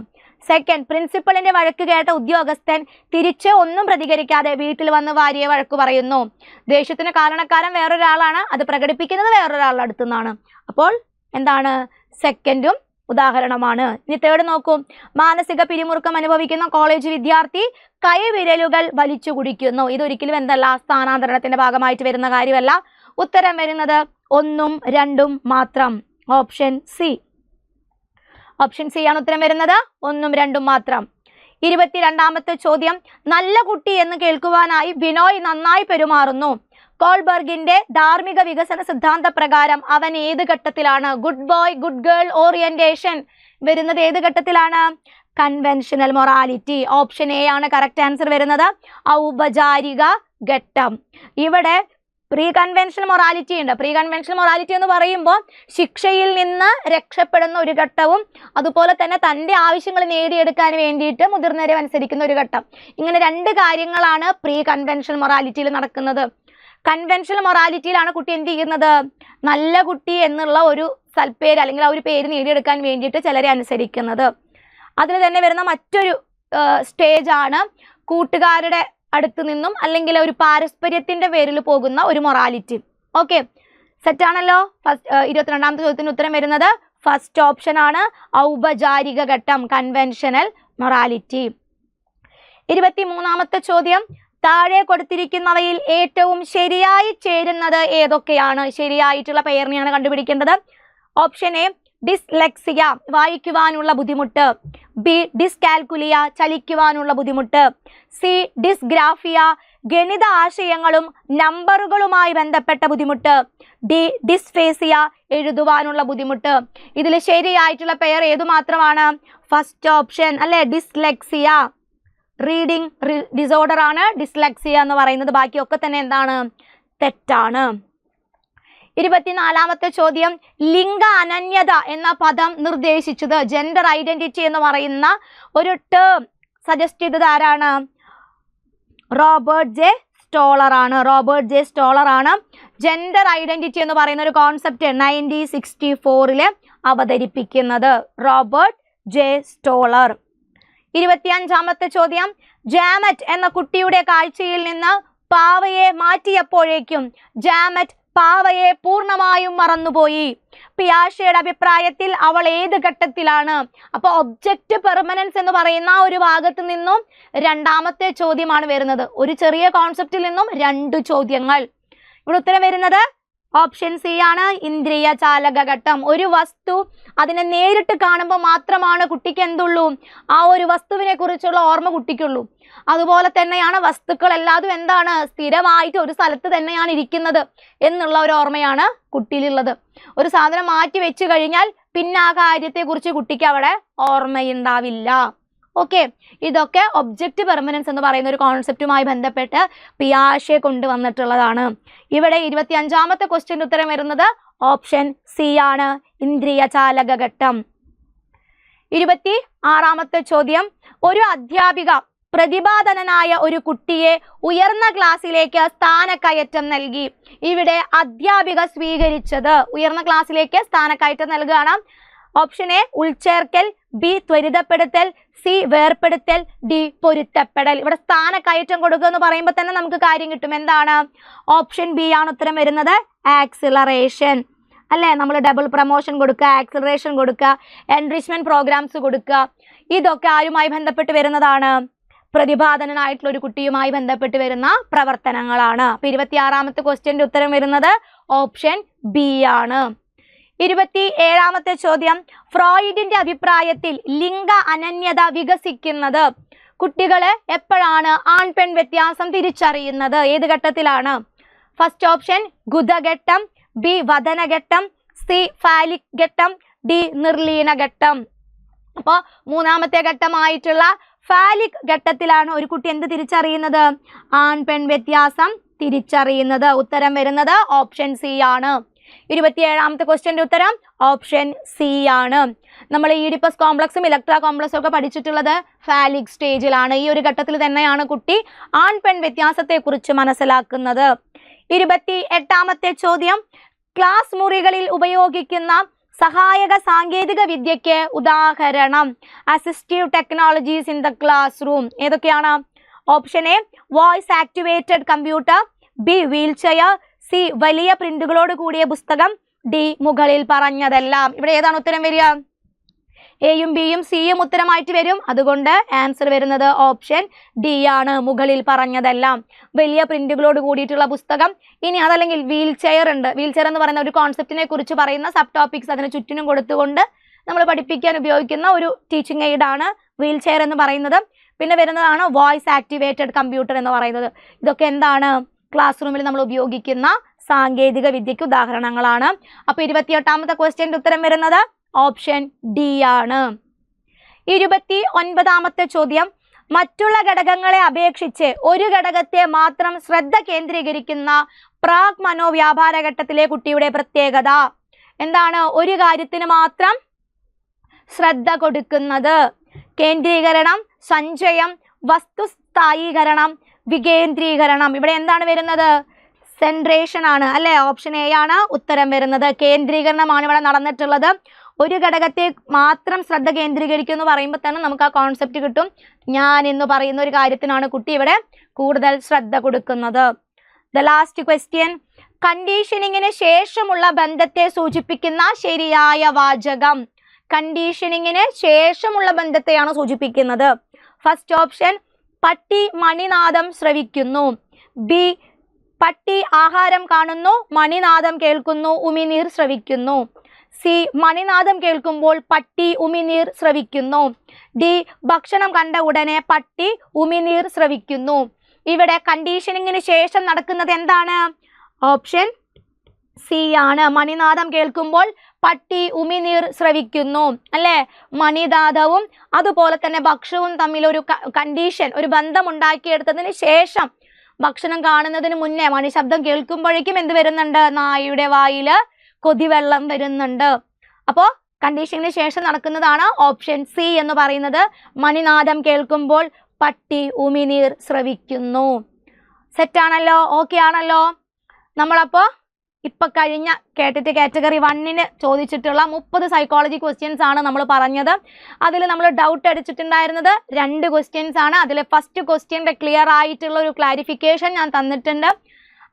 സെക്കൻഡ്, പ്രിൻസിപ്പളിന്റെ വഴക്ക് കേട്ട ഉദ്യോഗസ്ഥൻ തിരിച്ച് ഒന്നും പ്രതികരിക്കാതെ വീട്ടിൽ വന്ന് ഭാര്യയെ വഴക്ക് പറയുന്നു. ദേഷ്യത്തിന് കാരണക്കാരൻ വേറൊരാളാണ്, അത് പ്രകടിപ്പിക്കുന്നത് വേറൊരാളുടെ അടുത്തു നിന്നാണ്. അപ്പോൾ എന്താണ്? സെക്കൻഡും ഉദാഹരണമാണ്. ഇനി തേർഡ് നോക്കൂ, മാനസിക പിരിമുറുക്കം അനുഭവിക്കുന്ന കോളേജ് വിദ്യാർത്ഥി കൈവിരലുകൾ വലിച്ചു കുടിക്കുന്നു. ഇതൊരിക്കലും എന്തല്ല? സ്ഥാനാന്തരണത്തിന്റെ ഭാഗമായിട്ട് വരുന്ന കാര്യമല്ല. ഉത്തരം വരുന്നത് 1ഉം 2ഉം മാത്രം. Option C. ഓപ്ഷൻ സി ആണ് ഉത്തരം വരുന്നത്, 1ഉം 2ഉം മാത്രം. 22ാമത്തെ ചോദ്യം, നല്ല കുട്ടി എന്ന് കേൾക്കുവാനായി ബിനോയ് നന്നായി പെരുമാറുന്നു. കോൾബർഗിന്റെ ധാർമ്മിക വികസന സിദ്ധാന്ത പ്രകാരം അവൻ ഏത് ഘട്ടത്തിലാണ്? Good boy, good girl, orientation വരുന്നത് ഏത് ഘട്ടത്തിലാണ്? Conventional morality. ഓപ്ഷൻ എ ആണ് കറക്റ്റ് ആൻസർ വരുന്നത്, ഔപചാരിക ഘട്ടം. ഇവിടെ പ്രീ കൺവെൻഷണൽ മൊറാലിറ്റി ഉണ്ട്. പ്രീ കൺവെൻഷണൽ മൊറാലിറ്റി എന്ന് പറയുമ്പോൾ ശിക്ഷയിൽ നിന്ന് രക്ഷപ്പെടുന്ന ഒരു ഘട്ടവും അതുപോലെ തന്നെ തൻ്റെ ആവശ്യങ്ങൾ നേടിയെടുക്കാൻ വേണ്ടിയിട്ട് മുതിർന്നവരെ അനുസരിക്കുന്ന ഒരു ഘട്ടം. ഇങ്ങനെ രണ്ട് കാര്യങ്ങളാണ് പ്രീ കൺവെൻഷണൽ മൊറാലിറ്റിയിൽ നടക്കുന്നത്. കൺവെൻഷണൽ മൊറാലിറ്റിയിലാണ് കുട്ടി എന്ത് ചെയ്യുന്നത്? നല്ല കുട്ടി എന്നുള്ള ഒരു സൽപ്പേര് അല്ലെങ്കിൽ ആ ഒരു പേര് നേടിയെടുക്കാൻ വേണ്ടിയിട്ട് ചിലരെ അനുസരിക്കുന്നത്. അതിൽ തന്നെ വരുന്ന മറ്റൊരു സ്റ്റേജാണ് കൂട്ടുകാരുടെ അടുത്ത് നിന്നും അല്ലെങ്കിൽ ഒരു പാരസ്പര്യത്തിന്റെ പേരിൽ പോകുന്ന ഒരു മൊറാലിറ്റി. ഓക്കെ, സെറ്റാണല്ലോ. 22ാമത്തെ ചോദ്യത്തിന് ഉത്തരം വരുന്നത് ഫസ്റ്റ് ഓപ്ഷൻ ആണ്, ഔപചാരിക ഘട്ടം, കൺവെൻഷണൽ മൊറാലിറ്റി. 23ാമത്തെ ചോദ്യം, താഴെ കൊടുത്തിരിക്കുന്നവയിൽ ഏറ്റവും ശരിയായി ചേരുന്നത് ഏതൊക്കെയാണ്? ശരിയായിട്ടുള്ള പേരിനെയാണ് കണ്ടുപിടിക്കേണ്ടത്. ഓപ്ഷൻ എ ഡിസ്ലെക്സിയ, വായിക്കുവാനുള്ള ബുദ്ധിമുട്ട്. ബി ഡിസ്കാൽക്കുലിയ, ചലിക്കുവാനുള്ള ബുദ്ധിമുട്ട്. സി ഡിസ്ഗ്രാഫിയ, ഗണിത ആശയങ്ങളും നമ്പറുകളുമായി ബന്ധപ്പെട്ട ബുദ്ധിമുട്ട്. ഡി ഡിസ്ഫേസിയ, എഴുതുവാനുള്ള ബുദ്ധിമുട്ട്. ഇതിൽ ശരിയായിട്ടുള്ള പേർ ഏതു മാത്രമാണ്? ഫസ്റ്റ് ഓപ്ഷൻ അല്ലെ, ഡിസ്ലെക്സിയ. റീഡിംഗ് ഡിസോർഡർ ആണ് ഡിസ്ലെക്സിയ എന്ന് പറയുന്നത്. ബാക്കിയൊക്കെ തന്നെ എന്താണ്? തെറ്റാണ്. 24ാമത്തെ ചോദ്യം, ലിംഗ അനന്യത എന്ന പദം നിർദ്ദേശിച്ചത്, ജെൻഡർ ഐഡന്റിറ്റി എന്ന് പറയുന്ന ഒരു ടേം സജസ്റ്റ് ചെയ്തത് ആരാണ്? റോബർട്ട് ജെ സ്റ്റോളർ ആണ്. റോബർട്ട് ജെ സ്റ്റോളർ ആണ് ജെൻഡർ ഐഡന്റിറ്റി എന്ന് പറയുന്ന ഒരു കോൺസെപ്റ്റ് 1964 അവതരിപ്പിക്കുന്നത്. Robert J സ്റ്റോളർ. 25ാമത്തെ ചോദ്യം, ജാമറ്റ് എന്ന കുട്ടിയുടെ കാഴ്ചയിൽ നിന്ന് പാവയെ മാറ്റിയപ്പോഴേക്കും ജാമറ്റ് പാവയെ പൂർണ്ണമായും മറന്നുപോയി. പിയാഷയുടെ അഭിപ്രായത്തിൽ അവൾ ഏത് ഘട്ടത്തിലാണ്? അപ്പോൾ ഒബ്ജക്റ്റ് പെർമനൻസ് എന്ന് പറയുന്ന ഒരു ഭാഗത്ത് നിന്നും രണ്ടാമത്തെ ചോദ്യമാണ് വരുന്നത്. ഒരു ചെറിയ കോൺസെപ്റ്റിൽ നിന്നും 2 ചോദ്യങ്ങൾ. ഇവിടെ ഉത്തരം വരുന്നത് ഓപ്ഷൻ സി ആണ്, ഇന്ദ്രിയ ചാലക ഘട്ടം. ഒരു വസ്തു അതിനെ നേരിട്ട് കാണുമ്പോൾ മാത്രമാണ് കുട്ടിക്ക് എന്തുള്ളൂ? ആ ഒരു വസ്തുവിനെ കുറിച്ചുള്ള ഓർമ്മ കുട്ടിക്കുള്ളൂ. അതുപോലെ തന്നെയാണ് വസ്തുക്കൾ എല്ലാതും എന്താണ്? സ്ഥിരമായിട്ട് ഒരു സ്ഥലത്ത് തന്നെയാണ് ഇരിക്കുന്നത് എന്നുള്ള ഒരു ഓർമ്മയാണ് കുട്ടിയിലുള്ളത്. ഒരു സാധനം മാറ്റി വെച്ച് കഴിഞ്ഞാൽ പിന്നെ ആ കാര്യത്തെക്കുറിച്ച് കുട്ടിക്ക് അവിടെ ഓർമ്മയുണ്ടാവില്ല. ഓക്കെ, ഇതൊക്കെ ഒബ്ജക്റ്റ് പെർമനൻസ് എന്ന് പറയുന്ന ഒരു കോൺസെപ്റ്റുമായി ബന്ധപ്പെട്ട് പിയാഷെ കൊണ്ടുവന്നിട്ടുള്ളതാണ്. ഇവിടെ 25ാമത്തെ ക്വസ്റ്റ്യൻ ഉത്തരം വരുന്നത് ഓപ്ഷൻ സി ആണ്, ഇന്ദ്രിയ ചാലക ഘട്ടം. 26ാമത്തെ ചോദ്യം, ഒരു അധ്യാപിക പ്രതിഭാധനനായ ഒരു കുട്ടിയെ ഉയർന്ന ക്ലാസ്സിലേക്ക് സ്ഥാനക്കയറ്റം നൽകി. ഇവിടെ അധ്യാപിക സ്വീകരിച്ചത്, ഉയർന്ന ക്ലാസ്സിലേക്ക് സ്ഥാനക്കയറ്റം നൽകുകയാണ്. ഓപ്ഷൻ എ ഉൾച്ചേർക്കൽ, ബി ത്വരിതപ്പെടുത്തൽ, സി വേർപ്പെടുത്തൽ, ഡി പൊരുത്തപ്പെടൽ. ഇവിടെ സ്ഥാനക്കയറ്റം കൊടുക്കുക എന്ന് പറയുമ്പോൾ തന്നെ നമുക്ക് കാര്യം കിട്ടും. എന്താണ്? ഓപ്ഷൻ ബി ആണ് ഉത്തരം വരുന്നത്, ആക്സിലറേഷൻ അല്ലേ. നമ്മൾ ഡബിൾ പ്രൊമോഷൻ കൊടുക്കുക, ആക്സിലറേഷൻ കൊടുക്കുക, എൻറിച്ച്മെന്റ് പ്രോഗ്രാംസ് കൊടുക്കുക. ഇതൊക്കെ ആരുമായി ബന്ധപ്പെട്ട് വരുന്നതാണ്? പ്രതിഭാധനനായിട്ടുള്ള ഒരു കുട്ടിയുമായി ബന്ധപ്പെട്ട് വരുന്ന പ്രവർത്തനങ്ങളാണ്. അപ്പൊ 26ാമത്തെ ക്വസ്റ്റ്യന്റെ ഉത്തരം വരുന്നത് ഓപ്ഷൻ ബി ആണ്. 27ാമത്തെ ചോദ്യം, ഫ്രോയിഡിന്റെ അഭിപ്രായത്തിൽ ലിംഗ അനന്യത വികസിക്കുന്നത് കുട്ടികള് എപ്പോഴാണ് ആൺ പെൺ വ്യത്യാസം തിരിച്ചറിയുന്നത്? ഏത് ഘട്ടത്തിലാണ്? ഫസ്റ്റ് ഓപ്ഷൻ ഗുദഘട്ടം, ബി വദനഘട്ടം, സി ഫാലിക് ഘട്ടം, ഡി നിർലീന ഘട്ടം. അപ്പോൾ 3ാമത്തെ ഘട്ടമായിട്ടുള്ള ഫാലിക് ഘട്ടത്തിലാണ് ഒരു കുട്ടി എന്ത് തിരിച്ചറിയുന്നത്? ആൺ പെൺ വ്യത്യാസം തിരിച്ചറിയുന്നത്. ഉത്തരം വരുന്നത് ഓപ്ഷൻ സി ആണ്. 27ാമത്തെ ക്വസ്റ്റ്യന്റെ ഉത്തരം ഓപ്ഷൻ സി ആണ്. നമ്മൾ ഈഡിപ്പസ് കോംപ്ലക്സും ഇലക്ട്ര കോംപ്ലക്സും ഒക്കെ പഠിച്ചിട്ടുള്ളത് ഫാലിക് സ്റ്റേജിലാണ്. ഈ ഒരു ഘട്ടത്തിൽ തന്നെയാണ് കുട്ടി ആൺ പെൺ വ്യത്യാസത്തെ കുറിച്ച് മനസ്സിലാക്കുന്നത്. 28ാമത്തെ ചോദ്യം, ക്ലാസ് മുറികളിൽ ഉപയോഗിക്കുന്ന സഹായക സാങ്കേതിക വിദ്യയ്ക്ക് ഉദാഹരണം. Assistive technologies in the classroom ഏതൊക്കെയാണ്? Option A voice activated computer, B wheelchair, C വലിയ പ്രിന്റുകളോട് കൂടിയ പുസ്തകം, ഡി മുകളിൽ പറഞ്ഞതെല്ലാം. ഇവിടെ ഏതാണ് ഉത്തരം വരിക? എയും ബിയും സിയും ഉത്തരമായിട്ട് വരും. അതുകൊണ്ട് ആൻസർ വരുന്നത് ഓപ്ഷൻ ഡി ആണ്, മുകളിൽ പറഞ്ഞതെല്ലാം. വലിയ പ്രിന്റുകളോട് കൂടിയിട്ടുള്ള പുസ്തകം. ഇനി അതല്ലെങ്കിൽ വീൽ ചെയർ ഉണ്ട്. വീൽ ചെയർ എന്ന് പറയുന്ന ഒരു കോൺസെപ്റ്റിനെ കുറിച്ച് പറയുന്ന സബ് ടോപ്പിക്സ് അതിന് ചുറ്റിനും കൊടുത്തുകൊണ്ട് നമ്മൾ പഠിപ്പിക്കാൻ ഉപയോഗിക്കുന്ന ഒരു ടീച്ചിങ് എയ്ഡാണ് വീൽ ചെയർ എന്ന് പറയുന്നത്. പിന്നെ വരുന്നതാണ് വോയിസ് ആക്ടിവേറ്റഡ് കമ്പ്യൂട്ടർ എന്ന് പറയുന്നത്. ഇതൊക്കെ എന്താണ്? ക്ലാസ് റൂമിൽ നമ്മൾ ഉപയോഗിക്കുന്ന സാങ്കേതിക വിദ്യയ്ക്ക് ഉദാഹരണങ്ങളാണ്. അപ്പോൾ 28ാമത്തെ ക്വസ്റ്റ്യൻ്റെ ഉത്തരം വരുന്നത് ഓപ്ഷൻ ഡി ആണ്. 29ാമത്തെ ചോദ്യം, മറ്റുള്ള ഘടകങ്ങളെ അപേക്ഷിച്ച് ഒരു ഘടകത്തെ മാത്രം ശ്രദ്ധ കേന്ദ്രീകരിക്കുന്ന പ്രാഗ് മനോവ്യാപാര ഘട്ടത്തിലെ കുട്ടിയുടെ പ്രത്യേകത എന്താണ്? ഒരു കാര്യത്തിന് മാത്രം ശ്രദ്ധ കൊടുക്കുന്നത്. കേന്ദ്രീകരണം, സഞ്ചയം, വസ്തുസ്ഥായീകരണം, വികേന്ദ്രീകരണം. ഇവിടെ എന്താണ് വരുന്നത്? സെൻട്രേഷൻ ആണ് അല്ലേ? ഓപ്ഷൻ എ ആണ് ഉത്തരം വരുന്നത്. കേന്ദ്രീകരണമാണ് ഇവിടെ നടന്നിട്ടുള്ളത്. ഒരു ഘടകത്തെ മാത്രം ശ്രദ്ധ കേന്ദ്രീകരിക്കും എന്ന് പറയുമ്പോൾ തന്നെ നമുക്ക് ആ കോൺസെപ്റ്റ് കിട്ടും. ഞാൻ എന്ന് പറയുന്ന ഒരു കാര്യത്തിനാണ് കുട്ടി ഇവിടെ കൂടുതൽ ശ്രദ്ധ കൊടുക്കുന്നത്. ദ ലാസ്റ്റ് ക്വസ്റ്റ്യൻ, കണ്ടീഷനിങ്ങിന് ശേഷമുള്ള ബന്ധത്തെ സൂചിപ്പിക്കുന്ന ശരിയായ വാചകം. കണ്ടീഷനിങ്ങിന് ശേഷമുള്ള ബന്ധത്തെയാണ് സൂചിപ്പിക്കുന്നത്. ഫസ്റ്റ് ഓപ്ഷൻ, പട്ടി മണിനാദം ശ്രവിക്കുന്നു. ബി, പട്ടി ആഹാരം കാണുന്നു, മണിനാദം കേൾക്കുന്നു, ഉമിനീർ ശ്രവിക്കുന്നു. സി, മണിനാദം കേൾക്കുമ്പോൾ പട്ടി ഉമിനീർ ശ്രവിക്കുന്നു. ഡി, ഭക്ഷണം കണ്ട ഉടനെ പട്ടി ഉമിനീർ ശ്രവിക്കുന്നു. ഇവിടെ കണ്ടീഷനിങ്ങിന് ശേഷം നടക്കുന്നത് എന്താണ്? ഓപ്ഷൻ സി ആണ്. മണിനാദം കേൾക്കുമ്പോൾ പട്ടി ഉമിനീർ ശ്രവിക്കുന്നു അല്ലേ? മണിനാദവും അതുപോലെ തന്നെ ഭക്ഷണവും തമ്മിൽ ഒരു കണ്ടീഷൻ, ഒരു ബന്ധം ഉണ്ടാക്കിയെടുത്തതിന് ശേഷം ഭക്ഷണം കാണുന്നതിന് മുന്നേ മണിശബ്ദം കേൾക്കുമ്പോഴേക്കും എന്ത് വരുന്നുണ്ട്? നായയുടെ വായിൽ കൊതിവെള്ളം വരുന്നുണ്ട്. അപ്പോൾ കണ്ടീഷനിന് ശേഷം നടക്കുന്നതാണ് ഓപ്ഷൻ സി എന്ന് പറയുന്നത്. മണിനാദം കേൾക്കുമ്പോൾ പട്ടി ഉമിനീർ ശ്രവിക്കുന്നു. സെറ്റാണല്ലോ? ഓക്കെ ആണല്ലോ? നമ്മളപ്പോൾ ഇപ്പം കഴിഞ്ഞ കേട്ടിട്ട് കാറ്റഗറി 1-ന് ചോദിച്ചിട്ടുള്ള 30 സൈക്കോളജി ക്വസ്റ്റ്യൻസ് ആണ് നമ്മൾ പറഞ്ഞത്. അതിൽ നമ്മൾ ഡൗട്ട് അടിച്ചിട്ടുണ്ടായിരുന്നത് 2 ക്വസ്റ്റ്യൻസ് ആണ്. അതിൽ ഫസ്റ്റ് ക്വസ്റ്റ്യൻ്റെ ക്ലിയർ ആയിട്ടുള്ള ഒരു ക്ലാരിഫിക്കേഷൻ ഞാൻ തന്നിട്ടുണ്ട്.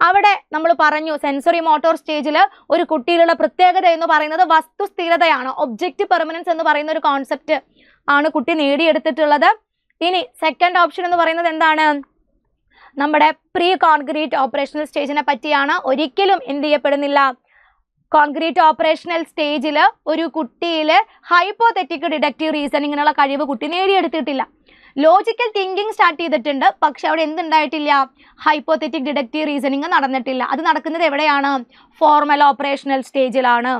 അവിടെ നമ്മൾ പറഞ്ഞു സെൻസറി മോട്ടോർ സ്റ്റേജിൽ ഒരു കുട്ടിയിലുള്ള പ്രത്യേകത എന്ന് പറയുന്നത് വസ്തുസ്ഥിരതയാണ്. ഒബ്ജക്റ്റ് പെർമനൻസ് എന്ന് പറയുന്ന ഒരു കോൺസെപ്റ്റ് ആണ് കുട്ടി നേടിയെടുത്തിട്ടുള്ളത്. ഇനി സെക്കൻഡ് ഓപ്ഷൻ എന്ന് പറയുന്നത് എന്താണ്? നമ്മുടെ പ്രീ കോൺക്രീറ്റ് ഓപ്പറേഷണൽ സ്റ്റേജിനെ പറ്റിയാണ്. ഒരിക്കലും എന്ത് ചെയ്യപ്പെടുന്നില്ല, കോൺക്രീറ്റ് ഓപ്പറേഷണൽ സ്റ്റേജിൽ ഒരു കുട്ടിയിൽ ഹൈപ്പോതെറ്റിക് ഡിഡക്റ്റീവ് റീസണിങ്ങിനുള്ള കഴിവ് കുട്ടി നേടിയെടുത്തിട്ടില്ല. ലോജിക്കൽ തിങ്കിങ് സ്റ്റാർട്ട് ചെയ്തിട്ടുണ്ട്, പക്ഷെ അവിടെ എന്തുണ്ടായിട്ടില്ല? ഹൈപ്പോതെറ്റിക് ഡിഡക്റ്റീവ് റീസണിങ് നടന്നിട്ടില്ല. അത് നടക്കുന്നത് എവിടെയാണ്? ഫോർമൽ ഓപ്പറേഷണൽ സ്റ്റേജിലാണ്.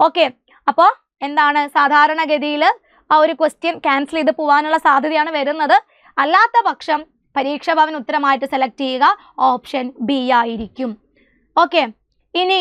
ഓക്കെ, അപ്പോൾ എന്താണ് സാധാരണഗതിയിൽ ആ ഒരു ക്വസ്റ്റ്യൻ ക്യാൻസൽ ചെയ്ത് പോകാനുള്ള സാധ്യതയാണ് വരുന്നത്. അല്ലാത്ത പക്ഷം പരീക്ഷാ ഭവൻ ഉത്തരമായിട്ട് സെലക്ട് ചെയ്യുക ഓപ്ഷൻ ബി ആയിരിക്കും. ഓക്കെ, ഇനി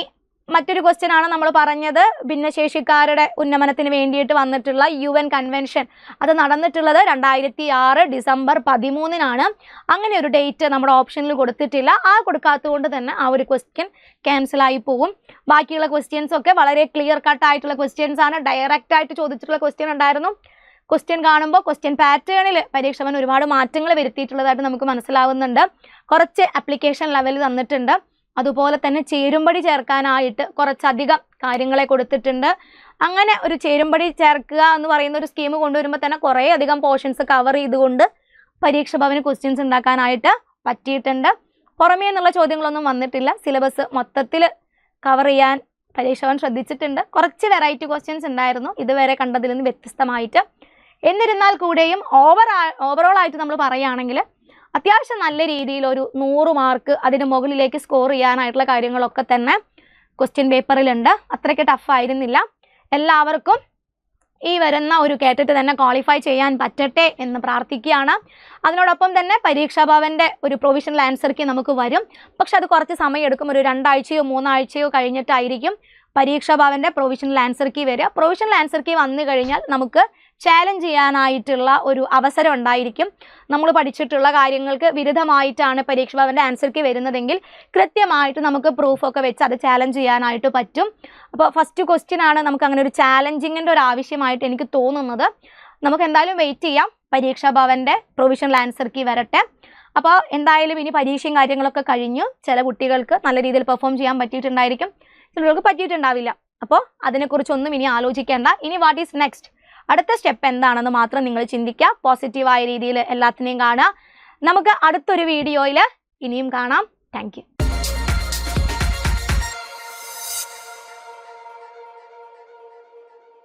മറ്റൊരു ക്വസ്റ്റ്യൻ ആണ് നമ്മൾ പറഞ്ഞത്. ഭിന്നശേഷിക്കാരുടെ ഉന്നമനത്തിന് വേണ്ടിയിട്ട് വന്നിട്ടുള്ള UN കൺവെൻഷൻ അത് നടന്നിട്ടുള്ളത് 2006 ഡിസംബർ 13-നാണ്. അങ്ങനെ ഒരു ഡേറ്റ് നമ്മുടെ ഓപ്ഷനിൽ കൊടുത്തിട്ടില്ല. ആ കൊടുക്കാത്തത് കൊണ്ട് തന്നെ ആ ഒരു ക്വസ്റ്റ്യൻ ക്യാൻസലായി പോകും. ബാക്കിയുള്ള ക്വസ്റ്റ്യൻസ് ഒക്കെ വളരെ ക്ലിയർ കട്ട് ആയിട്ടുള്ള ക്വസ്റ്റ്യൻസ് ആണ്. ഡയറക്റ്റ് ആയിട്ട് ചോദിച്ചിട്ടുള്ള ക്വസ്റ്റ്യൻ ഉണ്ടായിരുന്നു. ക്വസ്റ്റ്യൻ കാണുമ്പോൾ ക്വസ്റ്റ്യൻ പാറ്റേണിൽ പരീക്ഷ ഭവൻ ഒരുപാട് മാറ്റങ്ങൾ വരുത്തിയിട്ടുള്ളതായിട്ട് നമുക്ക് മനസ്സിലാവുന്നുണ്ട്. കുറച്ച് ആപ്ലിക്കേഷൻ ലെവൽ തന്നിട്ടുണ്ട്. അതുപോലെ തന്നെ ചേരുംപടി ചേർക്കാനായിട്ട് കുറച്ചധികം കാര്യങ്ങളെ കൊടുത്തിട്ടുണ്ട്. അങ്ങനെ ഒരു ചേരുംപടി ചേർക്കുക എന്ന് പറയുന്ന ഒരു സ്കീം കൊണ്ടുവരുമ്പോൾ തന്നെ കുറേ അധികം പോർഷൻസ് കവർ ചെയ്തുകൊണ്ട് പരീക്ഷ ഭവന് ക്വസ്റ്റ്യൻസ് ഉണ്ടാക്കാനായിട്ട് പറ്റിയിട്ടുണ്ട്. പുറമേ നിന്നുള്ള ചോദ്യങ്ങളൊന്നും വന്നിട്ടില്ല. സിലബസ് മൊത്തത്തിൽ കവർ ചെയ്യാൻ പരീക്ഷ ഭവൻ ശ്രദ്ധിച്ചിട്ടുണ്ട്. കുറച്ച് വെറൈറ്റി ക്വസ്റ്റ്യൻസ് ഉണ്ടായിരുന്നു ഇതുവരെ കണ്ടതിൽ നിന്ന് വ്യത്യസ്തമായിട്ട്. എന്നിരുന്നാൽ കൂടെയും ഓവറോൾ ആയിട്ട് നമ്മൾ പറയുകയാണെങ്കിൽ അത്യാവശ്യം നല്ല രീതിയിൽ ഒരു 100 മാർക്ക് അതിന് മുകളിലേക്ക് സ്കോർ ചെയ്യാനായിട്ടുള്ള കാര്യങ്ങളൊക്കെ തന്നെ ക്വസ്റ്റ്യൻ പേപ്പറിലുണ്ട്. അത്രയ്ക്ക് ടഫ് ആയിരുന്നില്ല. എല്ലാവർക്കും ഈ വരുന്ന ഒരു കേട്ടിട്ട് തന്നെ ക്വാളിഫൈ ചെയ്യാൻ പറ്റട്ടെ എന്ന് പ്രാർത്ഥിക്കുകയാണ്. അതിനോടൊപ്പം തന്നെ പരീക്ഷാ ഭവൻ്റെ ഒരു പ്രൊവിഷണൽ ആൻസർ കീ നമുക്ക് വരും. പക്ഷെ അത് കുറച്ച് സമയം എടുക്കും. ഒരു 2 ആഴ്ചയോ 3 ആഴ്ചയോ കഴിഞ്ഞിട്ടായിരിക്കും പരീക്ഷാ ഭവൻ്റെ പ്രൊവിഷണൽ ആൻസർ കീ വരിക. പ്രൊവിഷണൽ ആൻസർ കീ വന്നു കഴിഞ്ഞാൽ നമുക്ക് ചാലഞ്ച് ചെയ്യാനായിട്ടുള്ള ഒരു അവസരം ഉണ്ടായിരിക്കും. നമ്മൾ പഠിച്ചിട്ടുള്ള കാര്യങ്ങൾക്ക് വിരുദ്ധമായിട്ടാണ് പരീക്ഷാ ഭവൻ്റെ ആൻസർ കീ വരുന്നതെങ്കിൽ കൃത്യമായിട്ട് നമുക്ക് പ്രൂഫൊക്കെ വെച്ച് അത് ചാലഞ്ച് ചെയ്യാനായിട്ട് പറ്റും. അപ്പോൾ ഫസ്റ്റ് ക്വസ്റ്റ്യൻ ആണ് നമുക്ക് അങ്ങനെ ഒരു ചാലഞ്ചിങ്ങിൻ്റെ ഒരു ആവശ്യമായിട്ട് എനിക്ക് തോന്നുന്നത്. നമുക്ക് എന്തായാലും വെയിറ്റ് ചെയ്യാം. പരീക്ഷാ ഭവൻ്റെ പ്രൊവിഷണൽ ആൻസർ കീ വരട്ടെ. അപ്പോൾ എന്തായാലും ഇനി പരീക്ഷയും കാര്യങ്ങളൊക്കെ കഴിഞ്ഞു. ചില കുട്ടികൾക്ക് നല്ല രീതിയിൽ പെർഫോം ചെയ്യാൻ പറ്റിയിട്ടുണ്ടായിരിക്കും, ചിലർക്ക് പറ്റിയിട്ടുണ്ടാവില്ല. അപ്പോൾ അതിനെക്കുറിച്ചൊന്നും ഇനി ആലോചിക്കേണ്ട. ഇനി വാട്ട് ഈസ് നെക്സ്റ്റ്, അടുത്ത സ്റ്റെപ്പ് എന്താണെന്ന് മാത്രം നിങ്ങൾ ചിന്തിക്കുക. പോസിറ്റീവായ രീതിയിൽ എല്ലാത്തിനെയും കാണുക. നമുക്ക് അടുത്തൊരു വീഡിയോയിൽ ഇനിയും കാണാം. Thank you.